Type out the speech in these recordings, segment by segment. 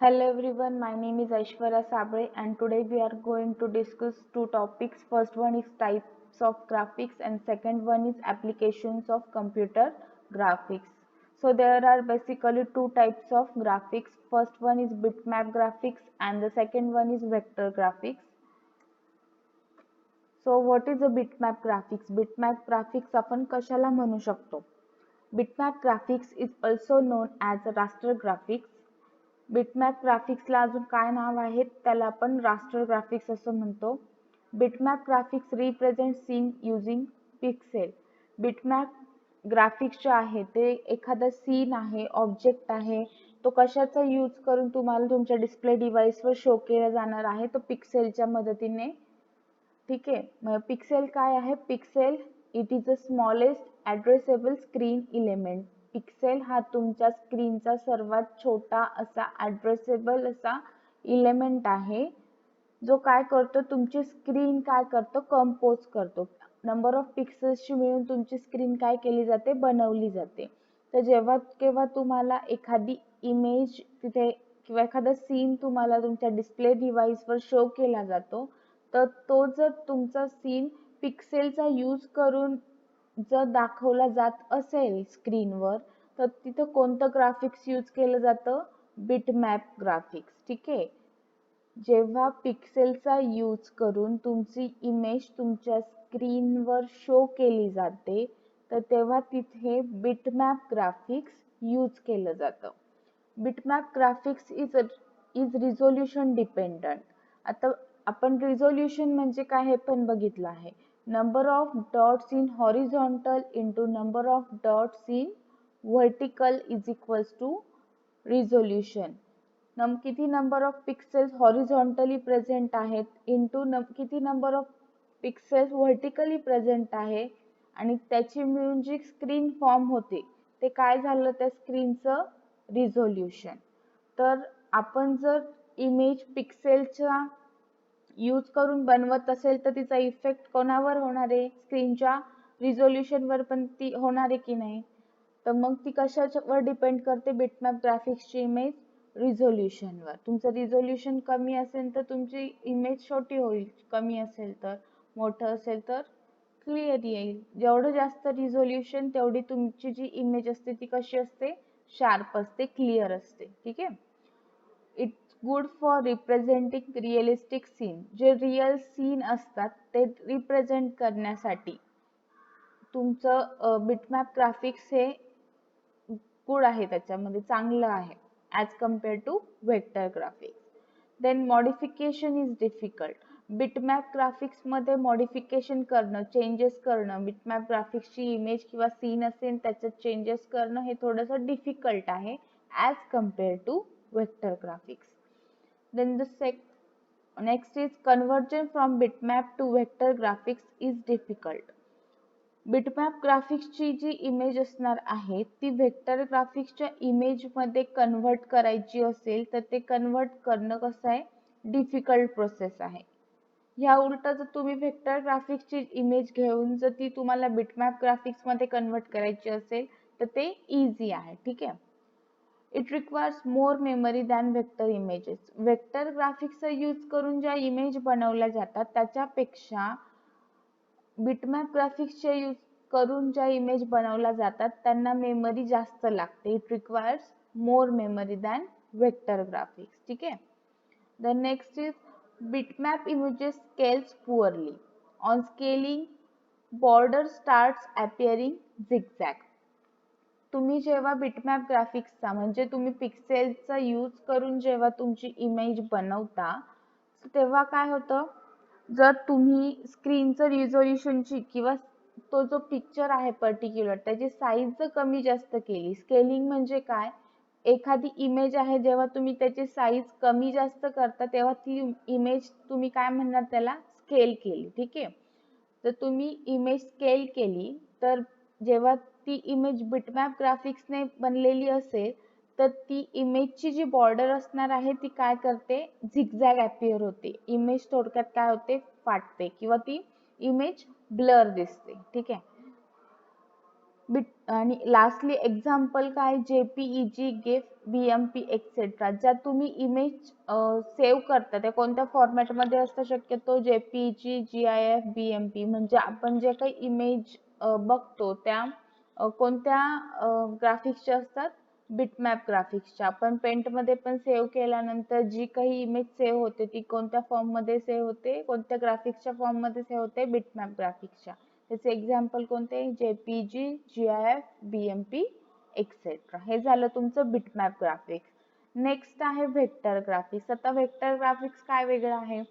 Hello everyone, my name is Aishwarya Sabre and today we are going to discuss two topics. First one is types of graphics and second one is applications of computer graphics. So there are basically two types of graphics. First one is bitmap graphics and the second one is vector graphics. So what is a bitmap graphics? Bitmap graphics आपण कशाला म्हणू शकतो? Bitmap graphics is also known as raster graphics. Bitmap ग्राफिक्सला अजून काय नाव आहे त्याला आपण रास्टर ग्राफिक्स असं म्हणतो. Bitmap graphics represent scene using pixel. Bitmap graphics जे आहे ते एखादा सीन आहे, ऑब्जेक्ट आहे, तो कशाचा यूज करून तुम्हाला तुमच्या डिस्प्ले डिव्हाइसवर शो केला जाणार आहे, तो पिक्सेलच्या मदतीने. ठीक आहे. मग पिक्सेल काय आहे? Pixel it is the smallest addressable screen element. Pixel हा तुमच्या स्क्रीनचा सर्वात छोटा असा ॲड्रेसेबल असा इलेमेंट आहे, जो काय करतो, तुमची स्क्रीन काय करतो, कंपोज करतो. नंबर ऑफ पिक्सेल्सची मिळून तुमची स्क्रीन काय केली जाते, बनवली जाते. तर जेव्हा केव्हा तुम्हाला एखादी इमेज तिथे किंवा एखादा सीन तुम्हाला तुमच्या डिस्प्ले डिव्हाइसवर शो केला जातो, तर तो जर तुमचा सीन पिक्सेलचा यूज करून जर दाखवला जात असेल स्क्रीनवर, तर तिथं कोणतं ग्राफिक्स यूज केलं जातं? Bitmap graphics. ठीक आहे. जेव्हा पिक्सेलचा यूज करून तुमची इमेज तुमच्या स्क्रीनवर शो केली जाते, तर तेव्हा तिथे बिटमॅप ग्राफिक्स यूज केलं जातं. Bitmap graphics is resolution dependent. आता आपण रिझोल्युशन म्हणजे काय हे पण बघितलं आहे. Number of dots in horizontal into number of dots in vertical is equals to resolution. किती number of pixels horizontally present आहेत इंटू किती number of pixels vertically present आहे, आणि त्याची मिळून जी स्क्रीन फॉर्म होते ते काय झालं, त्या स्क्रीनचं रिझोल्युशन. तर आपण जर इमेज पिक्सेलचा यूज करून बनवत असेल तर तिचा इफेक्ट कोणावर होणार आहे? स्क्रीनच्या रिझोल्युशनवर पण ती होणार आहे की नाही? तर मग ती कशावर डिपेंड करते? बिटमॅप ग्राफिक्सची इमेज रिझोल्युशनवर. तुमचं रिझोल्युशन कमी असेल तर तुमची इमेज छोटी होईल, कमी असेल तर, मोठं असेल तर क्लिअर येईल. जेवढं जास्त रिझोल्युशन तेवढी तुमची जी इमेज असते ती कशी असते? शार्प असते, क्लिअर असते. ठीक आहे. It's good for representing realistic scene. जे रिअल सीन असतात ते रिप्रेझेंट करण्यासाठी तुमचं बिटमॅप ग्राफिक्स हे गुड आहे, त्याच्यामध्ये चांगलं आहे as compare to vector graphics. Then modification is difficult. Bitmap ग्राफिक्समध्ये मॉडिफिकेशन करणं, चेंजेस करणं, बिटमॅप ग्राफिक्सची इमेज किंवा सीन असेल त्याच्यात चेंजेस करणं हे थोडंसं डिफिकल्ट आहे as compare to vector graphics. Then next is conversion from bitmap to vector graphics is difficult. Bitmap ग्राफिक्सची जी इमेज असणार आहे ती व्हेक्टर ग्राफिक्सच्या इमेजमध्ये कन्व्हर्ट करायची असेल तर ते कन्व्हर्ट करणं कसं आहे? डिफिकल्ट प्रोसेस आहे. ह्या उलट जर तुम्ही व्हेक्टर ग्राफिक्सची इमेज घेऊन जर ती तुम्हाला बिटमॅप ग्राफिक्समध्ये कन्व्हर्ट करायची असेल तर ते इझी आहे. ठीक आहे. It requires more memory than vector images. Vector ग्राफिक्सचा यूज करून ज्या इमेज बनवल्या जातात त्याच्यापेक्षा बिटमॅप ग्राफिक्सचे यूज करून ज्या इमेज बनवल्या जातात त्यांना मेमरी जास्त लागते. It requires more memory than vector graphics. ठीक आहे. The next is bitmap images scales poorly. On scaling border starts appearing zigzag. तुम्ही जेव्हा बिटमॅप ग्राफिक्सचा म्हणजे तुम्ही पिक्सेलचा यूज करून जेव्हा तुमची इमेज बनवता तेव्हा काय होतं, जर तुम्ही स्क्रीनचं रिझोल्युशनची किंवा तो जो पिक्चर आहे पर्टिक्युलर त्याची साईज जर कमी जास्त केली, स्केलिंग म्हणजे काय, एखादी इमेज आहे जेव्हा तुम्ही त्याची साईज कमी जास्त करता तेव्हा ती इमेज तुम्ही काय म्हणणार, त्याला स्केल केली. ठीक आहे. तर तुम्ही इमेज स्केल केली तर जेव्हा ती इमेज बिटमॅप ग्राफिक्सने बनलेली असेल तर ती इमेजची जी बॉर्डर असणार आहे ती काय करते, झिगझॅग अपीअर होते. इमेज थोडक्यात काय होते, फाटते किंवा ती इमेज ब्लर दिसते. ठीक आहे. आणि लास्टली एक्झाम्पल काय, JPEG, GIF, BMP एक्सेट्रा. ज्या तुम्ही इमेज सेव्ह करता त्या कोणत्या फॉर्मॅटमध्ये असतं शक्यतो, JPEG, GIF, BMP. म्हणजे आपण जे काही इमेज बघतो त्या कोणत्या ग्राफिक्सच्या असतात, बिटमॅप ग्राफिक्सच्या. आपण पेंटमध्ये पण सेव्ह केल्यानंतर जी काही इमेज सेव्ह होते ती कोणत्या फॉर्ममध्ये सेव्ह होते, कोणत्या ग्राफिक्सच्या फॉर्ममध्ये सेव्ह होते, बिटमॅप ग्राफिक्सच्या. त्याचे एक्झाम्पल कोणते, JPG, GIF, BMP एक्सेट्रा. हे झालं तुमचं बिटमॅप ग्राफिक्स. नेक्स्ट आहे व्हेक्टर ग्राफिक्स. आता व्हेक्टर ग्राफिक्स काय वेगळं आहे,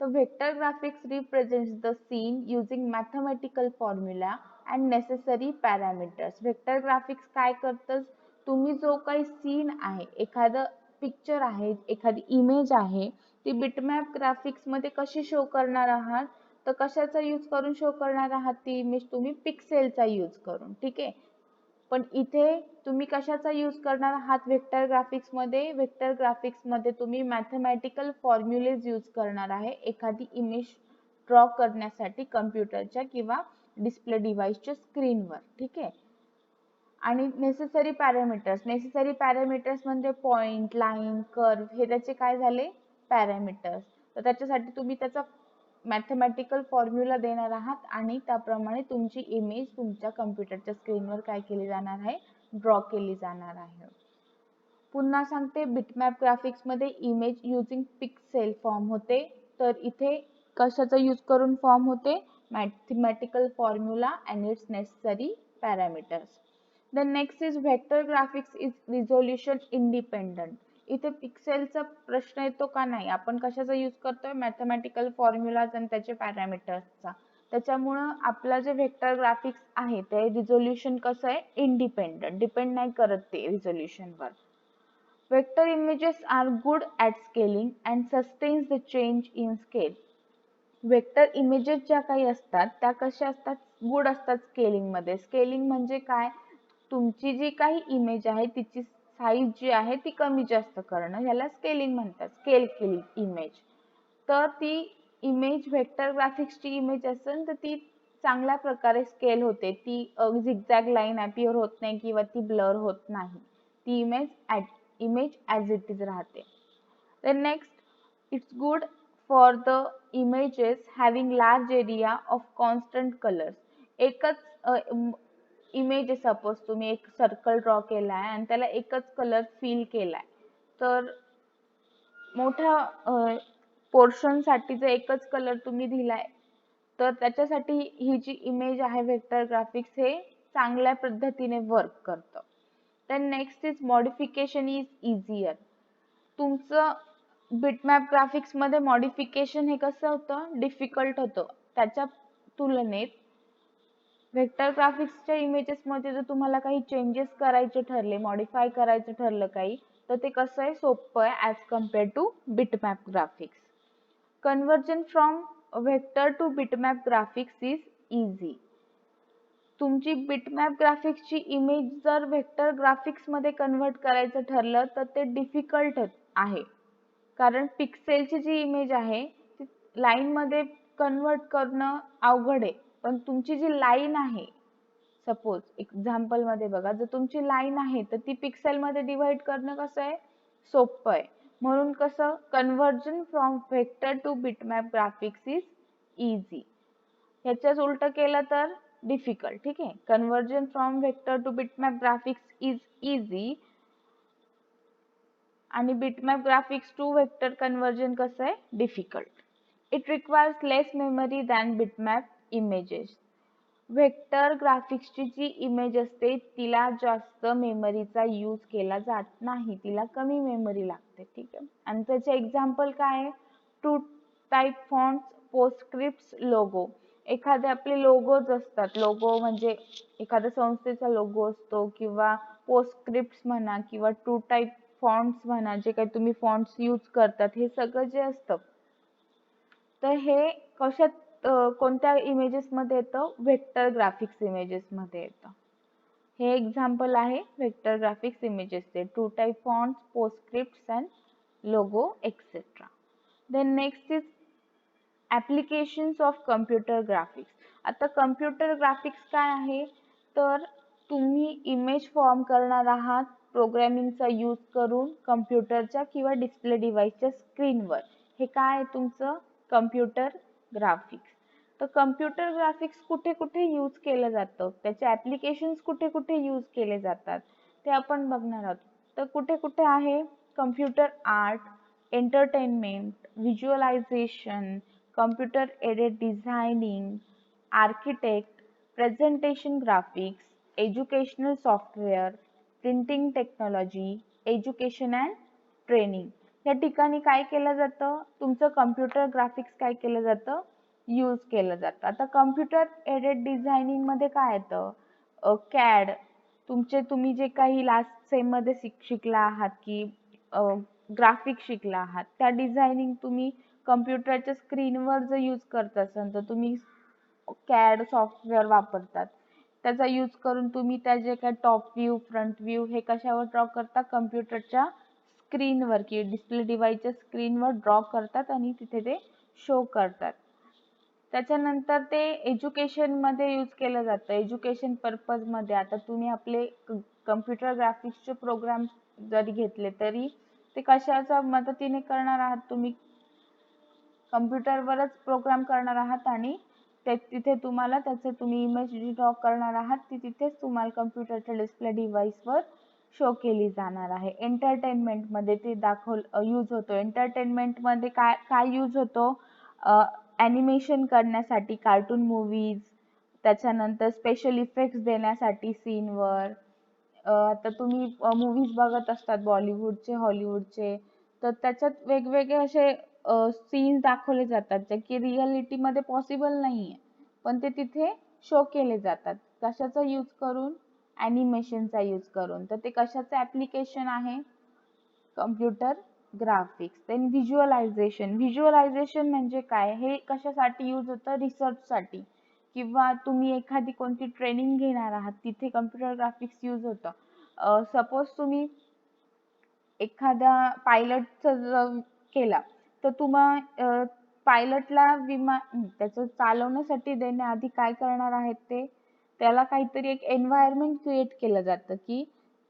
तर vector graphics represents the scene using mathematical formula and necessary parameters. Vector graphics काय करतं, तुम्ही जो काही सीन आहे, एखादं पिक्चर आहे, एखादी इमेज आहे, ती बिटमॅप ग्राफिक्स मध्ये कशी शो करणार आहात, तर कशाचा यूज करून शो करणार आहात ती इमेज, तुम्ही पिक्सेलचा यूज करून. ठीक आहे, पण इथे तुम्ही कशाचा यूज करणार आहात व्हेक्टर ग्राफिक्स मध्ये, व्हेक्टर ग्राफिक्स मध्ये तुम्ही मॅथमॅटिकल फॉर्म्युलेज यूज करणार आहे एखादी इमेज ड्रॉ करण्यासाठी कम्प्युटरच्या किंवा डिस्प्ले डिव्हाइसच्या स्क्रीनवर. ठीक आहे, आणि नेसेसरी पॅरामीटर्स. नेसेसरी पॅरामीटर्स म्हणजे पॉइंट, लाईन, कर्व, हे त्याचे काय झाले, पॅरामीटर्स. तर त्याच्यासाठी तुम्ही त्याचा मॅथमॅटिकल फॉर्म्युला देणार आहात आणि त्याप्रमाणे तुमची इमेज तुमच्या कम्प्युटरच्या स्क्रीनवर काय केली जाणार आहे, ड्रॉ केली जाणार आहे. पुन्हा सांगते, बिटमॅप ग्राफिक्स मध्ये इमेज युजिंग पिक्सेल फॉर्म होते, तर इथे कशाचा यूज करून फॉर्म होते, mathematical formula and it's necessary parameters. The next is vector graphics is resolution independent. इथे पिक्सेलचा प्रश्न येतो का, नाही, आपण कशाचा यूज करतोय, मॅथमॅटिकल फॉर्म्युलाज आणि त्याचे पॅरामीटर्सचा. त्याच्यामुळं आपला जे व्हेक्टर ग्राफिक्स आहे ते रिझोल्युशन कसं आहे, इंडिपेंडंट, डिपेंड नाही करत ते रिझोल्युशनवर. Vector images are good at scaling and sustains the change in scale. Vector images ज्या काही असतात त्या कशा असतात, गुड असतात स्केलिंग मध्ये. स्केलिंग म्हणजे काय, तुमची जी काही इमेज आहे तिची साईज जी आहे ती कमी जास्त करणं, याला स्केलिंग म्हणतात, स्केल केली इमेज. तर ती इमेज व्हेक्टर ग्राफिक्सची इमेज असेल तर ती चांगल्या प्रकारे स्केल होते, ती झिगझॅग लाईन अपियर होत नाही किंवा ती ब्लर होत नाही, ती इमेज ॲज इट इज राहते. Then next, it's good for the images having large area of constant colors. एकच इमेज, सपोज तुम्ही एक सर्कल ड्रॉ केलाय आणि त्याला एकच कलर फिल केलाय, तर मोठ्या पोर्शन साठी जर एकच कलर तुम्ही दिलाय तर त्याच्यासाठी ही जी इमेज आहे व्हेक्टर ग्राफिक्स हे चांगल्या पद्धतीने वर्क करतं. then next is modification is easier. तुमचं बिटमॅप ग्राफिक्स मध्ये मॉडिफिकेशन हे कसं होतं, डिफिकल्ट होतं. त्याच्या तुलनेत व्हेक्टर ग्राफिक्सच्या इमेजेस मध्ये जर तुम्हाला काही चेंजेस करायचे ठरले, मॉडिफाय करायचं ठरलं काही, तर ते कसं आहे, सोपं आहे as compare to bitmap graphics. Conversion from vector to bitmap graphics is easy. तुमची बिटमॅप ग्राफिक्सची इमेज जर व्हेक्टर ग्राफिक्स मध्ये कन्व्हर्ट करायचं ठरलं तर ते डिफिकल्ट आहे, कारण पिक्सेलची जी इमेज आहे ती लाईन मध्ये कन्वर्ट करणं अवघड आहे. पण तुमची जी लाईन आहे, सपोज एक्झाम्पल मध्ये बघा, जर तुमची लाईन आहे तर ती पिक्सेल मध्ये डिवाइड करणं कसं आहे, सोपं आहे. म्हणून कसं, conversion from vector to bitmap graphics is easy. ह्याच्याच उलट केलं तर डिफिकल्ट. ठीक आहे, conversion from vector to bitmap graphics is easy आणि bitmap graphics to vector conversion कसं आहे, difficult. It requires less memory than bitmap images. Vector ग्राफिक्सची जी इमेज असते तिला जास्त मेमरीचा यूज केला जात नाही, तिला कमी मेमरी लागते. ठीक आहे, आणि त्याचे एक्झाम्पल काय आहे, टू टाईप फॉन्ट्स, पोस्टस्क्रिप्ट्स, लोगो. एखादे आपले लोगोज असतात, लोगो म्हणजे एखाद्या संस्थेचा लोगो असतो, किंवा पोस्टस्क्रिप्ट्स म्हणा किंवा टू टाईप फॉन्ट्स म्हणा, जे काही तुम्ही फॉन्ट्स यूज करतात, हे सगळं जे असतं तर हे कशात कोणत्या इमेजेस मध्ये येतं, व्हेक्टर ग्राफिक्स इमेजेस मध्ये येतं. हे एक्झाम्पल आहे व्हेक्टर ग्राफिक्स इमेजेसचे, two type fonts, postscripts and logo etcetera. Then next is applications of computer graphics. आता कम्प्युटर ग्राफिक्स काय आहे, तर तुम्ही इमेज फॉर्म करणार आहात प्रोग्रामिंगचा यूज करून कम्प्युटरच्या किंवा डिस्प्ले डिव्हाइसच्या स्क्रीनवर. हे काय आहे तुमचं कम्प्युटर ग्राफिक्स. तर कम्प्युटर ग्राफिक्स कुठे कुठे यूज केलं जातं, त्याचे ऍप्लिकेशन्स कुठे कुठे यूज केले जातात ते आपण बघणार आहोत. तर कुठे कुठे आहे computer art, entertainment, visualization, computer aided designing, architect, presentation graphics, educational software, printing technology, education and training. या ठिकाणी काय केलं जातं, तुमचं कम्प्युटर ग्राफिक्स काय केलं जातं, यूज केलं जातं. आता कम्प्युटर एडेड डिझायनिंग मध्ये काय येतं, कॅड, तुम्ही जे काही लास्ट सेम मध्ये शिकला आहात की ग्राफिक शिकला आहात, त्या डिझायनिंग तुम्ही कम्प्युटरच्या स्क्रीनवर जर यूज करत असाल तर तुम्ही कॅड सॉफ्टवेअर वापरतात. त्याचा यूज करून तुम्ही त्या जे काही टॉप व्ह्यू, फ्रंट व्ह्यू हे कशावर ड्रॉ करता, कम्प्युटरच्या स्क्रीनवर किंवा डिस्प्ले डिव्हाइसच्या स्क्रीनवर ड्रॉ करतात आणि तिथे ते शो करतात. त्याच्यानंतर ते एज्युकेशन मध्ये यूज केलं जातं, एज्युकेशन पर्पज मध्ये. आता तुम्ही आपले कम्प्युटर ग्राफिक्सचे प्रोग्राम जरी घेतले तरी ते कशाच्या मदतीने करणार आहात, तुम्ही कम्प्युटरवरच प्रोग्राम करणार आहात आणि तिथे तुम्हाला त्याचे तुम्ही इमेज जी ड्रॉ करणार आहात ती तिथेच तुम्हाला कम्प्युटरच्या डिस्प्ले डिव्हाइसवर शो केली जाणार आहे. एंटरटेनमेंट मध्ये ते यूज होतो. एंटरटेनमेंट मध्ये काय काय यूज होतो, ॲनिमेशन करण्यासाठी कार्टून मूवीज, त्याच्यानंतर स्पेशल इफेक्ट्स देण्यासाठी सीनवर. आता तुम्ही मूवीज बघत असतात बॉलिवूडचे, हॉलिवूडचे, तर त्याच्यात वेगवेगळे असे सीन्स दाखवले जातात जे की रिअलिटीमध्ये पॉसिबल नाहीये, पण ते तिथे शो केले जातात. कशाचा यूज करून, ॲनिमेशनचा यूज करून. तर ते कशाचं ॲप्लिकेशन आहे, computer graphics. Then visualization. Visualization म्हणजे काय, हे कशासाठी यूज होतं, रिसर्चसाठी किंवा तुम्ही एखादी कोणती ट्रेनिंग घेणार आहात तिथे कम्प्युटर ग्राफिक्स यूज होतं. सपोज तुम्ही एखादा पायलटचं केला तर तुम्हा पायलटला त्याचं चालवण्यासाठी देण्याआधी काय करणार आहेत ते, त्याला काहीतरी एक एन्व्हायरमेंट क्रिएट केलं जातं की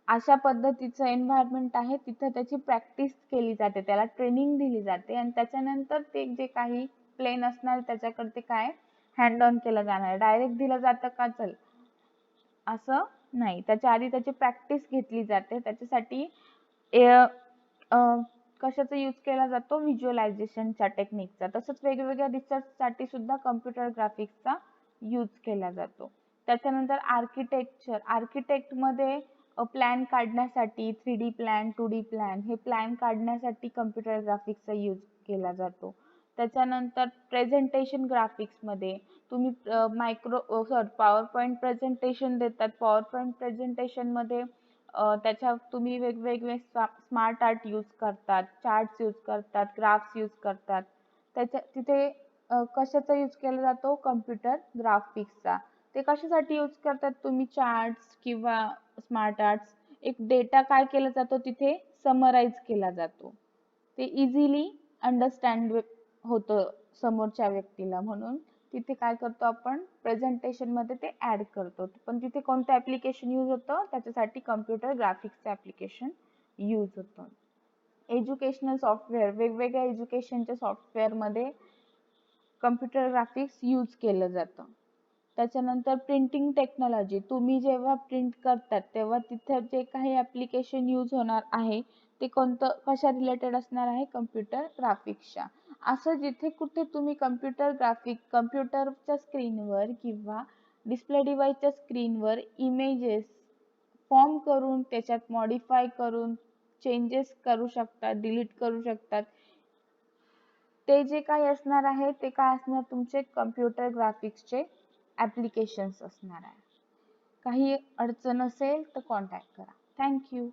अशा पद्धतीचं एन्व्हायरमेंट आहे, तिथं त्याची प्रॅक्टिस केली जाते, त्याला ट्रेनिंग दिली जाते आणि त्याच्यानंतर ते जे काही प्लेन असणार त्याच्याकडे ते काय हँड ऑन केलं जाणार. डायरेक्ट दिलं जातं का चल असं नाही, त्याच्या आधी त्याची प्रॅक्टिस घेतली जाते. त्याच्यासाठी कशाचा यूज केला जातो, व्हिज्युअलायझेशनच्या टेक्निकचा. तसंच वेगवेगळ्या रिसर्चसाठी सुद्धा कम्प्युटर ग्राफिक्सचा यूज केला जातो. त्याच्यानंतर आर्किटेक्चर. आर्किटेक्टमध्ये प्लॅन काढण्यासाठी 3D प्लॅन, 2D प्लॅन, हे प्लॅन काढण्यासाठी कम्प्युटर ग्राफिक्सचा यूज केला जातो. त्याच्यानंतर प्रेझेंटेशन ग्राफिक्समध्ये तुम्ही पॉवर पॉईंट प्रेझेंटेशन देतात. पॉवर पॉईंट प्रेझेंटेशनमध्ये त्याच्यात तुम्ही वेगवेगळे स्मार्ट आर्ट यूज करतात, चार्ट्स यूज करतात, ग्राफ्स यूज करतात. तिथे कशाचा यूज केला जातो, कम्प्युटर ग्राफिक्सचा. ते कशासाठी यूज करतात, तुम्ही चार्ट्स किंवा स्मार्ट आर्ट्स, एक डेटा काय केला जातो तिथे समराईज केला जातो, ते इझिली अंडरस्टँड होतं समोरच्या व्यक्तीला, म्हणून तिथे काय करतो आपण प्रेझेंटेशन मध्ये ते ऍड करतो. पण तिथे कोणतं ऍप्लिकेशन यूज होतं, त्याच्यासाठी कम्प्युटर ग्राफिक्सचं ऍप्लिकेशन यूज होतं. Educational software. वेगवेगळ्या एज्युकेशनच्या सॉफ्टवेअर मध्ये कम्प्युटर ग्राफिक्स यूज केलं जातं. त्याच्यानंतर प्रिंटिंग टेक्नॉलॉजी. तुम्ही जेव्हा प्रिंट करतात तेव्हा तिथे जे काही ऍप्लिकेशन यूज होणार आहे ते कोणतं, कशा रिलेटेड असणार आहे, कम्प्युटर ग्राफिक्सच्या. असं जिथे कुठे तुम्ही कम्प्युटरच्या स्क्रीनवर किंवा डिस्प्ले डिव्हाइसच्या स्क्रीनवर इमेजेस फॉर्म करून त्याच्यात मॉडिफाय करून चेंजेस करू शकतात, डिलीट करू शकतात, ते जे काही असणार आहे ते काय असणार, तुमचे कम्प्युटर ग्राफिक्सचे ऍप्लिकेशन्स असणार आहे. काही अडचण असेल तर कॉन्टॅक्ट करा. थँक्यू.